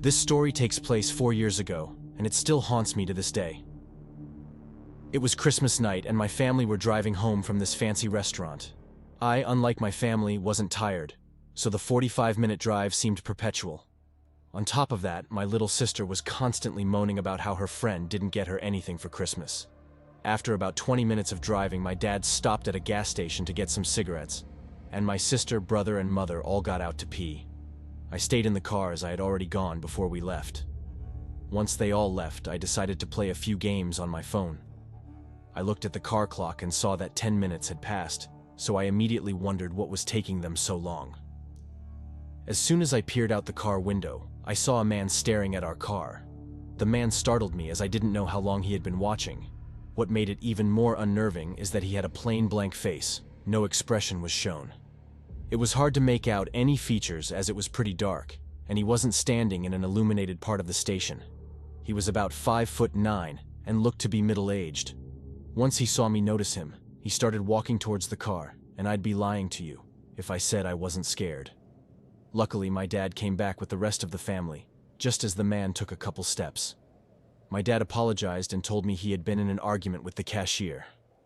This story takes place 4 years ago, and it still haunts me to this day. It was Christmas night, and my family were driving home from this fancy restaurant. I, unlike my family, wasn't tired, so the 45-minute drive seemed perpetual. On top of that, my little sister was constantly moaning about how her friend didn't get her anything for Christmas. After about 20 minutes of driving, my dad stopped at a gas station to get some cigarettes, and my sister, brother, and mother all got out to pee. I stayed in the car as I had already gone before we left. Once they all left, I decided to play a few games on my phone. I looked at the car clock and saw that 10 minutes had passed, so I immediately wondered what was taking them so long. As soon as I peered out the car window, I saw a man staring at our car. The man startled me as I didn't know how long he had been watching. What made it even more unnerving is that he had a plain blank face. No expression was shown. It was hard to make out any features as it was pretty dark, and he wasn't standing in an illuminated part of the station. He was about 5'9" and looked to be middle-aged. Once he saw me notice him, he started walking towards the car, and I'd be lying to you if I said I wasn't scared. Luckily, my dad came back with the rest of the family, just as the man took a couple steps. My dad apologized and told me he had been in an argument with the cashier.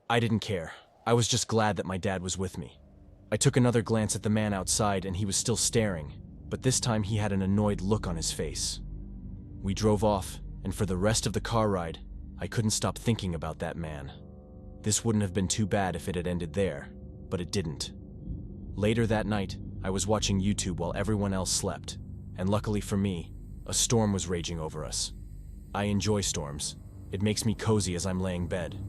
I didn't care. I was just glad that my dad was with me. I took another glance at the man outside, and he was still staring, but this time he had an annoyed look on his face. We drove off, and for the rest of the car ride, I couldn't stop thinking about that man. This wouldn't have been too bad if it had ended there, but it didn't. Later that night, I was watching YouTube while everyone else slept, and luckily for me, a storm was raging over us. I enjoy storms. It makes me cozy as I'm laying bed.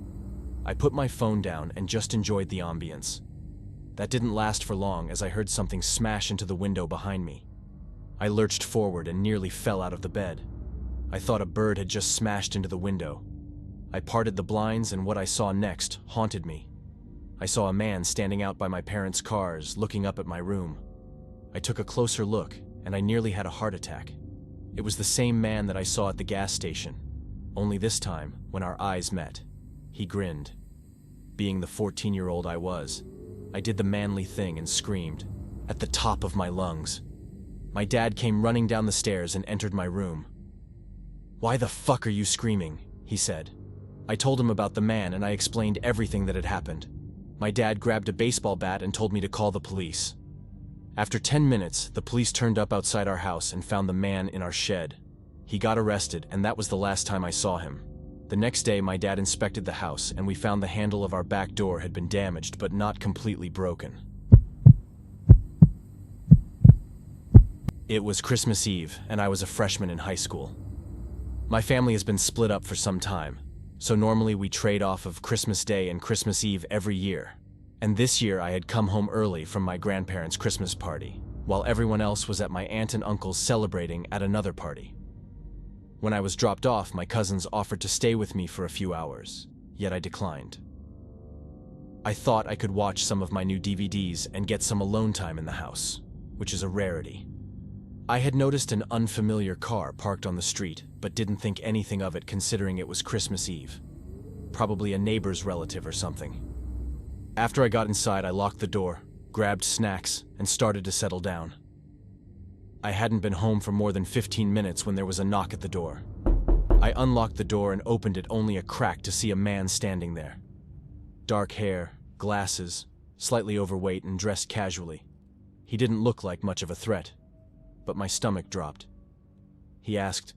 I put my phone down and just enjoyed the ambience. That didn't last for long as I heard something smash into the window behind me. I lurched forward and nearly fell out of the bed. I thought a bird had just smashed into the window. I parted the blinds, and what I saw next haunted me. I saw a man standing out by my parents' cars, looking up at my room. I took a closer look, and I nearly had a heart attack. It was the same man that I saw at the gas station, only this time, when our eyes met, he grinned. Being the 14-year-old I was, I did the manly thing and screamed, at the top of my lungs. My dad came running down the stairs and entered my room. "Why the fuck are you screaming?" he said. I told him about the man, and I explained everything that had happened. My dad grabbed a baseball bat and told me to call the police. After 10 minutes, the police turned up outside our house and found the man in our shed. He got arrested, and that was the last time I saw him. The next day, my dad inspected the house, and we found the handle of our back door had been damaged, but not completely broken. It was Christmas Eve, and I was a freshman in high school. My family has been split up for some time, so normally we trade off of Christmas Day and Christmas Eve every year. And this year I had come home early from my grandparents' Christmas party, while everyone else was at my aunt and uncle's celebrating at another party. When I was dropped off, my cousins offered to stay with me for a few hours, yet I declined. I thought I could watch some of my new DVDs and get some alone time in the house, which is a rarity. I had noticed an unfamiliar car parked on the street, but didn't think anything of it considering it was Christmas Eve. Probably a neighbor's relative or something. After I got inside, I locked the door, grabbed snacks, and started to settle down. I hadn't been home for more than 15 minutes when there was a knock at the door. I unlocked the door and opened it only a crack to see a man standing there. Dark hair, glasses, slightly overweight and dressed casually. He didn't look like much of a threat, but my stomach dropped. He asked,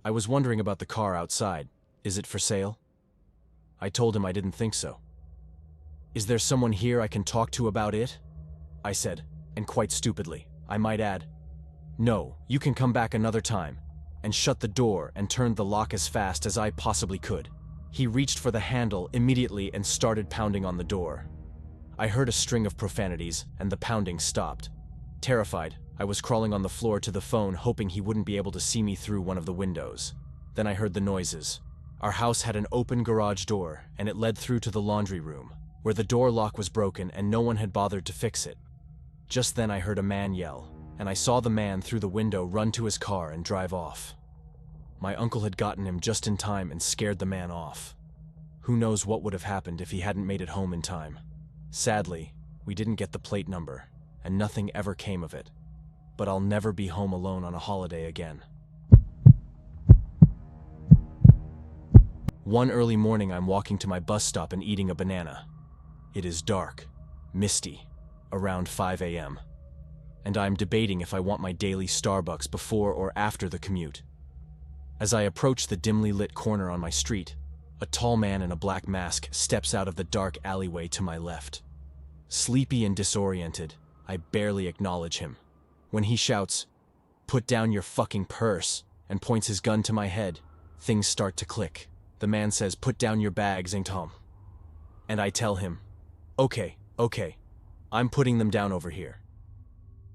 "I was wondering about the car outside. Is it for sale?" I told him I didn't think so. "Is there someone here I can talk to about it?" I said, and quite stupidly, I might add. "No, you can come back another time," and shut the door and turned the lock as fast as I possibly could. He reached for the handle immediately and started pounding on the door. I heard a string of profanities, and the pounding stopped. Terrified, I was crawling on the floor to the phone, hoping he wouldn't be able to see me through one of the windows. Then I heard the noises. Our house had an open garage door, and it led through to the laundry room, where the door lock was broken and no one had bothered to fix it. Just then I heard a man yell, and I saw the man through the window run to his car and drive off. My uncle had gotten him just in time and scared the man off. Who knows what would have happened if he hadn't made it home in time. Sadly, we didn't get the plate number, and nothing ever came of it. but I'll never be home alone on a holiday again. One early morning, I'm walking to my bus stop and eating a banana. It is dark, misty, around 5 a.m., and I'm debating if I want my daily Starbucks before or after the commute. As I approach the dimly lit corner on my street, a tall man in a black mask steps out of the dark alleyway to my left. Sleepy and disoriented, I barely acknowledge him. When he shouts, "Put down your fucking purse," and points his gun to my head, things start to click. The man says, "Put down your bags, ain't Tom?" And I tell him, Okay, I'm putting them down over here."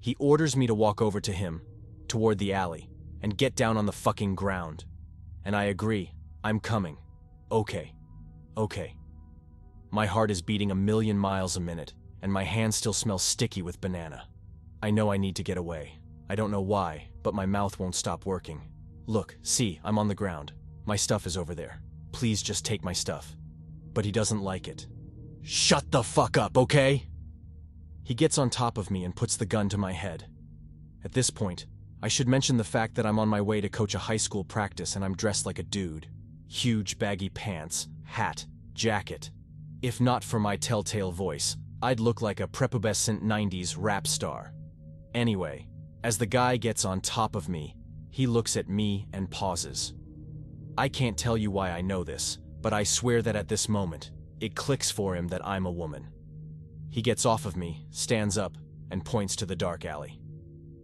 He orders me to walk over to him, toward the alley, and get down on the fucking ground. And I agree, I'm coming. Okay. My heart is beating 1,000,000 miles a minute, and my hands still smell sticky with banana. I know I need to get away. I don't know why, but my mouth won't stop working. "Look, see, I'm on the ground. My stuff is over there. Please just take my stuff." But he doesn't like it. "Shut the fuck up, okay?" He gets on top of me and puts the gun to my head. At this point, I should mention the fact that I'm on my way to coach a high school practice and I'm dressed like a dude. Huge baggy pants, hat, jacket. If not for my telltale voice, I'd look like a prepubescent 90s rap star. Anyway, as the guy gets on top of me, he looks at me and pauses. I can't tell you why I know this, but I swear that at this moment, it clicks for him that I'm a woman. He gets off of me, stands up, and points to the dark alley.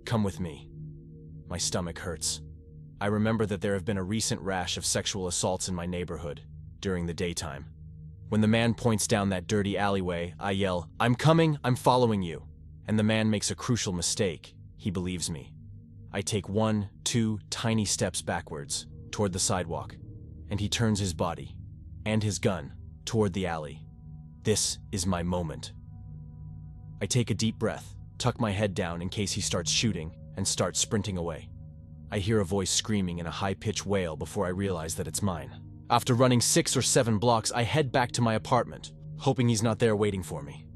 "Come with me." My stomach hurts. I remember that there have been a recent rash of sexual assaults in my neighborhood, during the daytime. When the man points down that dirty alleyway, I yell, "I'm coming, I'm following you." And the man makes a crucial mistake. He believes me. I take 1, 2 tiny steps backwards, toward the sidewalk, and he turns his body, and his gun, toward the alley. This is my moment. I take a deep breath, tuck my head down in case he starts shooting, and start sprinting away. I hear a voice screaming in a high-pitched wail before I realize that it's mine. After running 6 or 7 blocks, I head back to my apartment, hoping he's not there waiting for me.